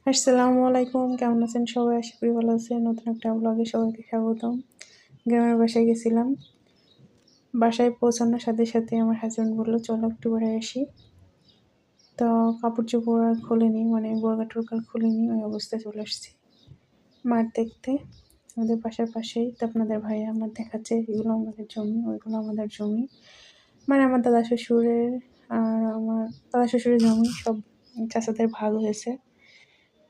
আসসালামু আলাইকুম, কেমন আছেন সবাই? আশা করি ভালো আছেন। নতুন একটা ব্লগে সবাইকে স্বাগতম। গ্রামের বাসায় গেছিলাম। বাসায় পৌঁছানোর সাথে সাথে আমার হাসব্যান্ড বলল, "চলো একটু বেড়ায় আসি।" তো কাপড়-চোপড় আর খুলিনি, মানে বোরকা-টোরকা খুলিনি, ওই অবস্থায় চলে আসছি মাঠ দেখতে। আমাদের বাসার পাশেই। তো আপনাদের ভাইয়া আমার দেখাচ্ছে, এগুলো আমাদের জমি, ওইগুলো আমাদের জমি। মানে আমার দাদা শ্বশুরের আর আমার দাদা শ্বশুরের জমি সব চাচাদের ভাগ হয়েছে।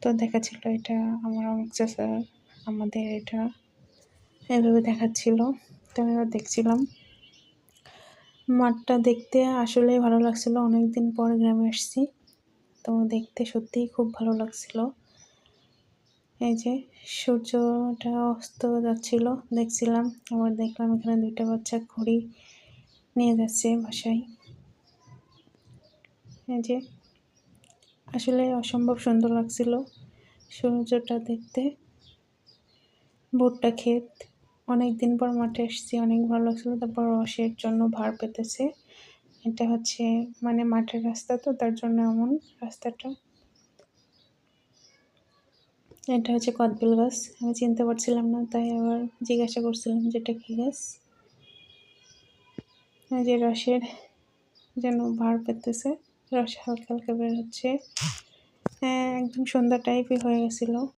তো দেখাচ্ছিল এটা আমার অমুক চাচা, আমাদের এটা এভাবে দেখাচ্ছিল। তো আমি আবার দেখছিলাম। মাঠটা দেখতে আসলেই ভালো লাগছিল। অনেকদিন পর গ্রামে আসছি। তো দেখতে সত্যিই খুব ভালো লাগছিল। এই যে সূর্যটা অস্ত যাচ্ছিল, দেখছিলাম। আবার দেখলাম এখানে ২ টা বাচ্চা ঘুড়ি নিয়ে যাচ্ছে বাসায়। এই যে আসলে অসম্ভব সুন্দর লাগছিল সূর্যটা দেখতে। ভুট্টা ক্ষেত, অনেকদিন পর মাঠে এসেছি, অনেক ভালো লাগছিল। তারপর রসের জন্য ভার পেতেছে। এটা হচ্ছে মানে মাঠের রাস্তা, তো তার জন্য এমন রাস্তাটা। এটা হচ্ছে কদবেল গাছ। আমি চিনতে পারছিলাম না, তাই আবার জিজ্ঞাসা করছিলাম যে এটা কী গাছ। এই যে রসের যেন ভার পেতেছে, রস হালকা হালকা বের হচ্ছে। হ্যাঁ, একদম সন্ধ্যা টাইপই হয়ে গেছিলো।